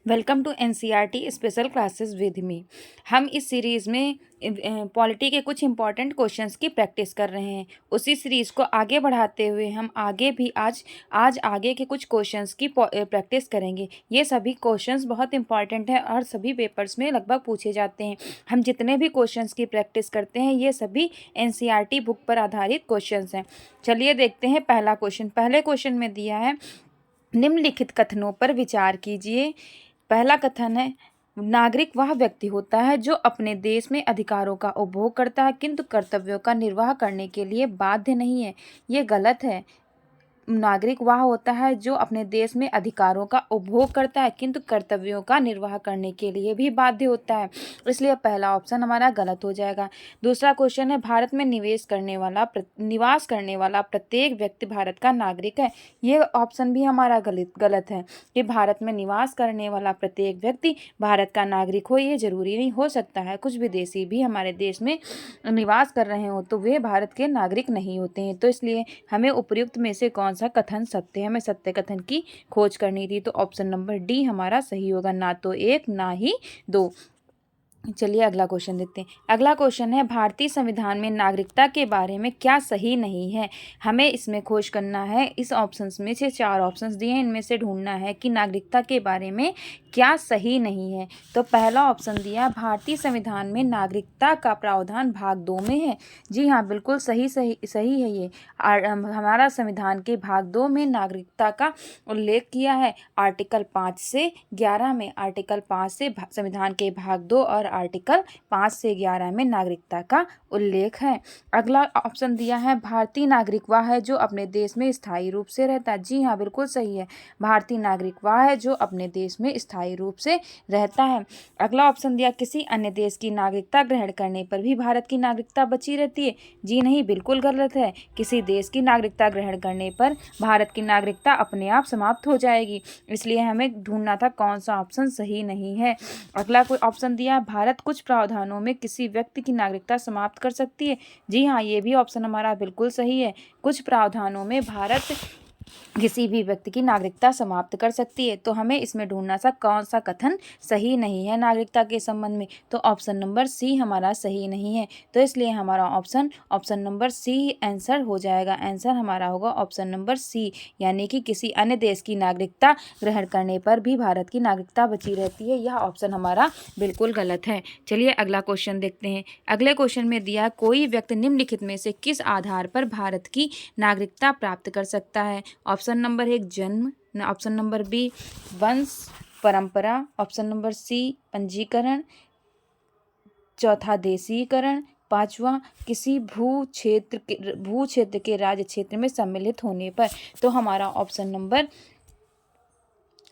Welcome to NCERT special classes with me. हम इस series में पॉलिटी के कुछ इंपॉर्टेंट क्वेश्चंस की प्रैक्टिस कर रहे हैं। उसी सीरीज़ को आगे बढ़ाते हुए हम आगे भी आज आगे के कुछ क्वेश्चंस की प्रैक्टिस करेंगे। ये सभी क्वेश्चंस बहुत इंपॉर्टेंट हैं और सभी पेपर्स में लगभग पूछे जाते हैं। हम जितने भी क्वेश्चंस की प्रैक्टिस करते हैं ये सभी एनसीईआरटी बुक पर आधारित क्वेश्चंस हैं। चलिए देखते हैं पहला क्वेश्चन। पहले क्वेश्चन में दिया है, निम्नलिखित कथनों पर विचार कीजिए। पहला कथन है, नागरिक वह व्यक्ति होता है जो अपने देश में अधिकारों का उपभोग करता है किंतु कर्तव्यों का निर्वाह करने के लिए बाध्य नहीं है। ये गलत है। नागरिक वह होता है जो अपने देश में अधिकारों का उपभोग करता है किंतु कर्तव्यों का निर्वाह करने के लिए भी बाध्य होता है, इसलिए पहला ऑप्शन हमारा गलत हो जाएगा। दूसरा क्वेश्चन है, भारत में निवास करने वाला प्रत्येक व्यक्ति भारत का नागरिक है। ये ऑप्शन भी हमारा गलत है कि भारत में निवास करने वाला प्रत्येक व्यक्ति भारत का नागरिक हो। ये जरूरी नहीं हो सकता है। कुछ विदेशी भी हमारे देश में निवास कर रहे हो तो वे भारत के नागरिक नहीं होते हैं। तो इसलिए हमें उपयुक्त में से कौन सा कथन सत्य है, हमें सत्य कथन की खोज करनी थी। तो ऑप्शन नंबर डी हमारा सही होगा, ना तो एक ना ही दो। चलिए अगला क्वेश्चन देखते हैं। अगला क्वेश्चन है, भारतीय संविधान में नागरिकता के बारे में क्या सही नहीं है। हमें इसमें खोज करना है। इस ऑप्शंस में से 4 ऑप्शंस दिए हैं, इनमें से ढूंढना है कि नागरिकता के बारे में क्या सही नहीं है। तो पहला ऑप्शन दिया, भारतीय संविधान में नागरिकता का प्रावधान भाग 2 में है। जी हाँ, बिल्कुल सही है ये। हमारा संविधान के भाग 2 में नागरिकता का उल्लेख किया है। आर्टिकल 5 से 11 में, आर्टिकल 5 से संविधान के भाग 2 और आर्टिकल 5 से 11 में नागरिकता का उल्लेख है। अगला ऑप्शन दिया है, भारतीय नागरिक वह है जो अपने देश में स्थायी रूप से रहता है। जी हाँ, बिल्कुल सही है। भारतीय नागरिक वह है जो अपने देश में स्थायी रूप से रहता है। अगला ऑप्शन दिया, किसी अन्य देश की नागरिकता ग्रहण करने पर भी भारत की नागरिकता बची रहती है। जी नहीं, बिल्कुल गलत है। किसी देश की नागरिकता ग्रहण करने पर भारत की नागरिकता अपने आप समाप्त हो जाएगी। इसलिए हमें ढूंढना था कौन सा ऑप्शन सही नहीं है। अगला कोई ऑप्शन दिया, भारत कुछ प्रावधानों में किसी व्यक्ति की नागरिकता समाप्त कर सकती है। जी हाँ, ये भी ऑप्शन हमारा बिल्कुल सही है। कुछ प्रावधानों में भारत किसी भी व्यक्ति की नागरिकता समाप्त कर सकती है। तो हमें इसमें ढूंढना सा कौन सा कथन सही नहीं है नागरिकता के संबंध में। तो ऑप्शन नंबर सी हमारा सही नहीं है। तो इसलिए हमारा ऑप्शन नंबर सी आंसर हो जाएगा। आंसर हमारा होगा ऑप्शन नंबर सी, यानी कि किसी अन्य देश की नागरिकता ग्रहण करने पर भी भारत की नागरिकता बची रहती है। यह ऑप्शन हमारा बिल्कुल गलत है। चलिए अगला क्वेश्चन देखते हैं। अगले क्वेश्चन में दिया, कोई व्यक्ति निम्नलिखित में से किस आधार पर भारत की नागरिकता प्राप्त कर सकता है। ऑप्शन नंबर 1 जन्म, ऑप्शन नंबर बी वंश परंपरा, ऑप्शन नंबर सी पंजीकरण, चौथा देशीकरण, पांचवा किसी भू क्षेत्र के राज्य क्षेत्र में सम्मिलित होने पर। तो हमारा ऑप्शन नंबर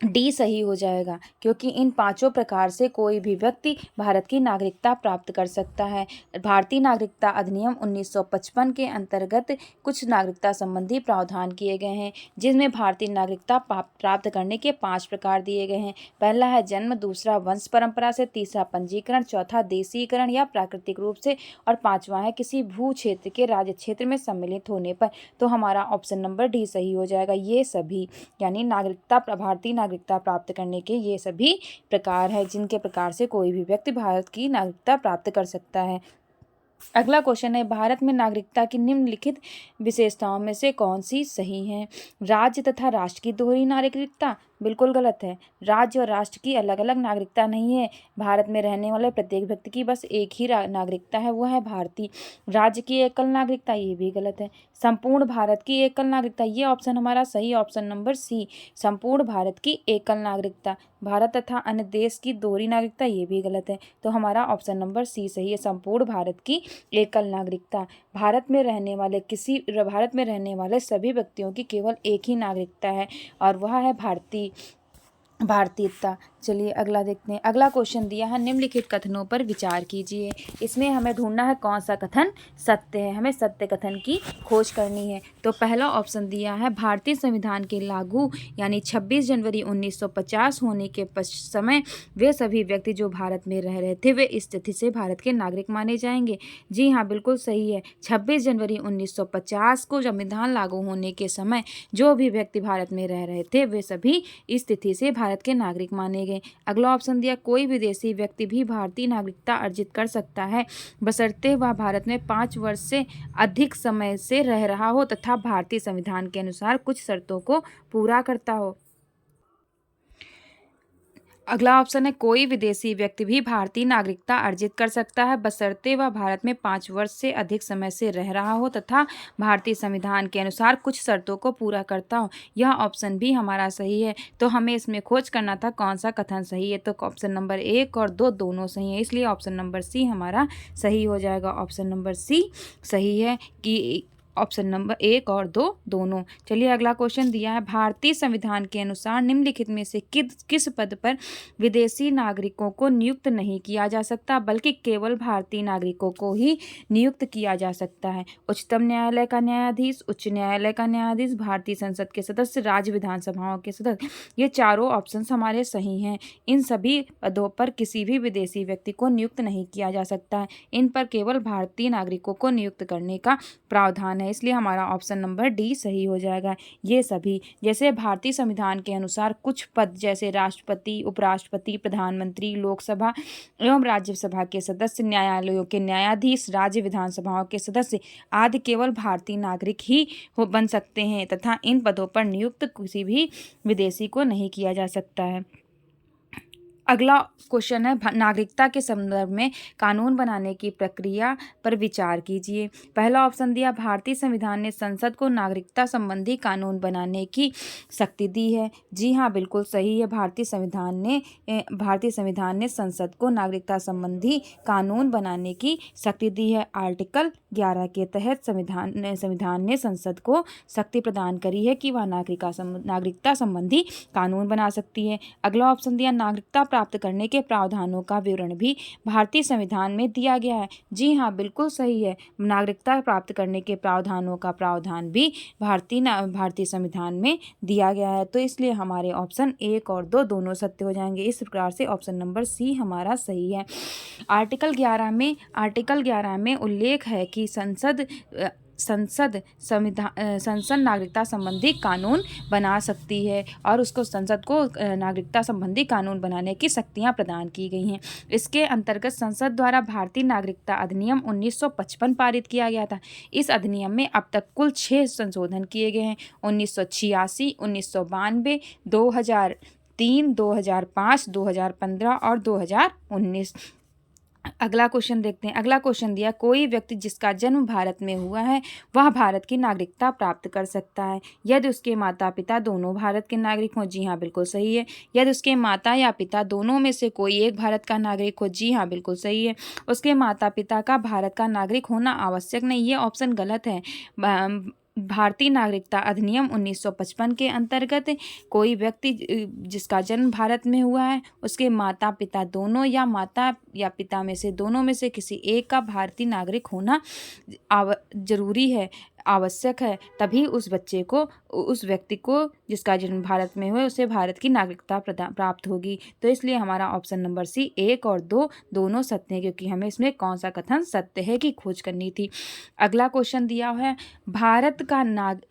डी सही हो जाएगा, क्योंकि इन 5 प्रकार से कोई भी व्यक्ति भारत की नागरिकता प्राप्त कर सकता है। भारतीय नागरिकता अधिनियम 1955 के अंतर्गत कुछ नागरिकता संबंधी प्रावधान किए गए हैं, जिसमें भारतीय नागरिकता प्राप्त करने के 5 प्रकार दिए गए हैं। पहला है जन्म, दूसरा वंश परंपरा से, तीसरा पंजीकरण, चौथा देशीकरण या प्राकृतिक रूप से, और पांचवा है किसी भू क्षेत्र के राज्य क्षेत्र में सम्मिलित होने पर। तो हमारा ऑप्शन नंबर डी सही हो जाएगा। ये सभी यानी भारतीय नागरिकता प्राप्त करने के ये सभी प्रकार है, जिनके प्रकार से कोई भी व्यक्ति भारत की नागरिकता प्राप्त कर सकता है। अगला क्वेश्चन है, भारत में नागरिकता की निम्नलिखित विशेषताओं में से कौन सी सही है। राज्य तथा राष्ट्र की दोहरी नागरिकता बिल्कुल गलत है। राज्य और राष्ट्र की अलग अलग नागरिकता नहीं है। भारत में रहने वाले प्रत्येक व्यक्ति की बस एक ही नागरिकता है, वह है भारतीय। राज्य की एकल नागरिकता, ये भी गलत है। संपूर्ण भारत की एकल नागरिकता, ये ऑप्शन हमारा सही, ऑप्शन नंबर सी संपूर्ण भारत की एकल नागरिकता। भारत तथा अन्य देश की दोहरी नागरिकता, ये भी गलत है। तो हमारा ऑप्शन नंबर सी सही है, संपूर्ण भारत की एकल नागरिकता। भारत में रहने वाले सभी व्यक्तियों की केवल एक ही नागरिकता है और वह है भारतीयता। चलिए अगला देखते हैं। अगला क्वेश्चन दिया है, निम्नलिखित कथनों पर विचार कीजिए। इसमें हमें ढूंढना है कौन सा कथन सत्य है, हमें सत्य कथन की खोज करनी है। तो पहला ऑप्शन दिया है, भारतीय संविधान के लागू यानी 26 जनवरी 1950 होने के समय वे सभी व्यक्ति जो भारत में रह रहे थे वे इस तिथि से भारत के नागरिक माने जाएंगे। जी हाँ, बिल्कुल सही है। 26 जनवरी 1950 को संविधान लागू होने के समय जो भी व्यक्ति भारत में रह रहे थे वे सभी इस तिथि से भारत के नागरिक माने गए। अगला ऑप्शन दिया, कोई विदेशी व्यक्ति भी भारतीय नागरिकता अर्जित कर सकता है बशर्ते वह भारत में 5 वर्ष से अधिक समय से रह रहा हो तथा भारतीय संविधान के अनुसार कुछ शर्तों को पूरा करता हो। अगला ऑप्शन है, कोई विदेशी व्यक्ति भी भारतीय नागरिकता अर्जित कर सकता है बशर्ते वह भारत में 5 वर्ष से अधिक समय से रह रहा हो तथा भारतीय संविधान के अनुसार कुछ शर्तों को पूरा करता हो। यह ऑप्शन भी हमारा सही है। तो हमें इसमें खोज करना था कौन सा कथन सही है। तो ऑप्शन नंबर 1 और 2 दोनों सही है, इसलिए ऑप्शन नंबर सी हमारा सही हो जाएगा। ऑप्शन नंबर सी सही है कि ऑप्शन नंबर 1 और 2 दोनों। चलिए अगला क्वेश्चन दिया है, भारतीय संविधान के अनुसार निम्नलिखित में से किस पद पर विदेशी नागरिकों को नियुक्त नहीं किया जा सकता बल्कि केवल भारतीय नागरिकों को ही नियुक्त किया जा सकता है। उच्चतम न्यायालय का न्यायाधीश, उच्च न्यायालय का न्यायाधीश, भारतीय संसद के सदस्य, राज्य विधानसभाओं के सदस्य। ये चारों ऑप्शन हमारे सही हैं। इन सभी पदों पर किसी भी विदेशी व्यक्ति को नियुक्त नहीं किया जा सकता है। इन पर केवल भारतीय नागरिकों को नियुक्त करने का प्रावधान है, इसलिए हमारा ऑप्शन नंबर डी सही हो जाएगा। ये सभी जैसे भारतीय संविधान के अनुसार कुछ पद जैसे राष्ट्रपति, उपराष्ट्रपति, प्रधानमंत्री, लोकसभा एवं राज्यसभा के सदस्य, न्यायालयों के न्यायाधीश, राज्य विधानसभाओं के सदस्य आदि केवल भारतीय नागरिक ही बन सकते हैं तथा इन पदों पर नियुक्त किसी भी विदेशी को नहीं किया जा सकता है। अगला क्वेश्चन है, नागरिकता के संदर्भ में कानून बनाने की प्रक्रिया पर विचार कीजिए। पहला ऑप्शन दिया, भारतीय संविधान ने संसद को नागरिकता संबंधी कानून बनाने की शक्ति दी है। जी हाँ, बिल्कुल सही है। भारतीय संविधान ने संसद को नागरिकता संबंधी कानून बनाने की शक्ति दी है। आर्टिकल 11 के तहत संविधान ने संसद को शक्ति प्रदान करी है कि वह नागरिकता संबंधी कानून बना सकती है। अगला ऑप्शन दिया, नागरिकता प्राप्त करने के प्रावधानों का विवरण भी भारतीय संविधान में दिया गया है। जी हाँ, बिल्कुल सही है। नागरिकता प्राप्त करने के प्रावधानों का प्रावधान भी भारतीय संविधान में दिया गया है। तो इसलिए हमारे ऑप्शन 1 और 2 दोनों सत्य हो जाएंगे। इस प्रकार से ऑप्शन नंबर सी हमारा सही है। आर्टिकल 11 में उल्लेख है कि संसद नागरिकता संबंधी कानून बना सकती है और उसको संसद को नागरिकता संबंधी कानून बनाने की शक्तियां प्रदान की गई हैं। इसके अंतर्गत संसद द्वारा भारतीय नागरिकता अधिनियम 1955 पारित किया गया था। इस अधिनियम में अब तक कुल 6 संशोधन किए गए हैं। 1986, 1992, 2003, 2005, 2015 और 2019। अगला क्वेश्चन देखते हैं। अगला क्वेश्चन दिया, कोई व्यक्ति जिसका जन्म भारत में हुआ है वह भारत की नागरिकता प्राप्त कर सकता है यदि उसके माता पिता दोनों भारत के नागरिक हों। जी हाँ, बिल्कुल सही है। यदि उसके माता या पिता दोनों में से कोई एक भारत का नागरिक हो। जी हाँ, बिल्कुल सही है। उसके माता पिता का भारत का नागरिक होना आवश्यक नहीं, ये ऑप्शन गलत है। भारतीय नागरिकता अधिनियम 1955 के अंतर्गत कोई व्यक्ति जिसका जन्म भारत में हुआ है उसके माता पिता दोनों या माता या पिता में से दोनों में से किसी एक का भारतीय नागरिक होना जरूरी है, आवश्यक है। तभी उस व्यक्ति को जिसका जन्म भारत में हुआ उसे भारत की नागरिकता प्राप्त होगी। तो इसलिए हमारा ऑप्शन नंबर सी 1 और 2 दोनों सत्य हैं, क्योंकि हमें इसमें कौन सा कथन सत्य है की खोज करनी थी। अगला क्वेश्चन दिया है, भारत का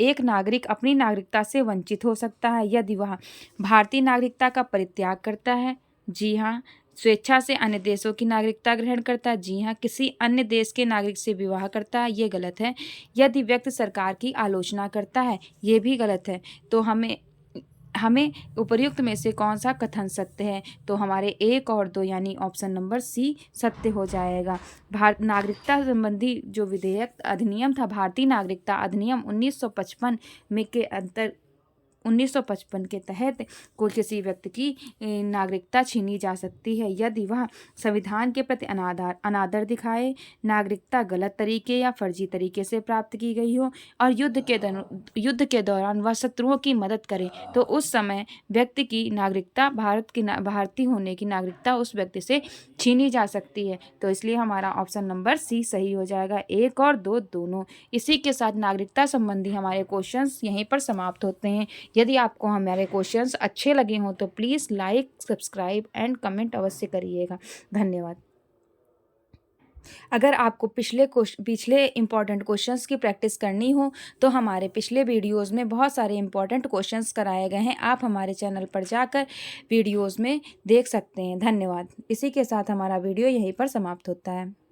एक नागरिक अपनी नागरिकता से वंचित हो सकता है यदि वह भारतीय नागरिकता का परित्याग करता है। जी हाँ। स्वेच्छा से अन्य देशों की नागरिकता ग्रहण करता है। जी हाँ। किसी अन्य देश के नागरिक से विवाह करता है, ये गलत है। यदि व्यक्ति सरकार की आलोचना करता है, ये भी गलत है। तो हमें उपर्युक्त में से कौन सा कथन सत्य है। तो हमारे 1 और 2 यानी ऑप्शन नंबर सी सत्य हो जाएगा। नागरिकता संबंधी जो विधेयक अधिनियम था, भारतीय नागरिकता अधिनियम 1955 के तहत कोई किसी व्यक्ति की नागरिकता छीनी जा सकती है यदि वह संविधान के प्रति अनादर दिखाए, नागरिकता गलत तरीके या फर्जी तरीके से प्राप्त की गई हो और युद्ध के दौरान वह शत्रुओं की मदद करे, तो उस समय व्यक्ति की नागरिकता भारतीय होने की नागरिकता उस व्यक्ति से छीनी जा सकती है। तो इसलिए हमारा ऑप्शन नंबर सी सही हो जाएगा। 1 और 2 दोनों। इसी के साथ नागरिकता संबंधी हमारे क्वेश्चंस यहीं पर समाप्त होते हैं। यदि आपको हमारे क्वेश्चंस अच्छे लगे हों तो please like, subscribe and comment अवश्य करिएगा। धन्यवाद। अगर आपको पिछले इम्पॉर्टेंट क्वेश्चंस की प्रैक्टिस करनी हो तो हमारे पिछले वीडियोस में बहुत सारे इम्पॉर्टेंट क्वेश्चंस कराए गए हैं। आप हमारे चैनल पर जाकर वीडियोस में देख सकते हैं। धन्यवाद। इसी के साथ हमारा वीडियो यहीं पर समाप्त होता है।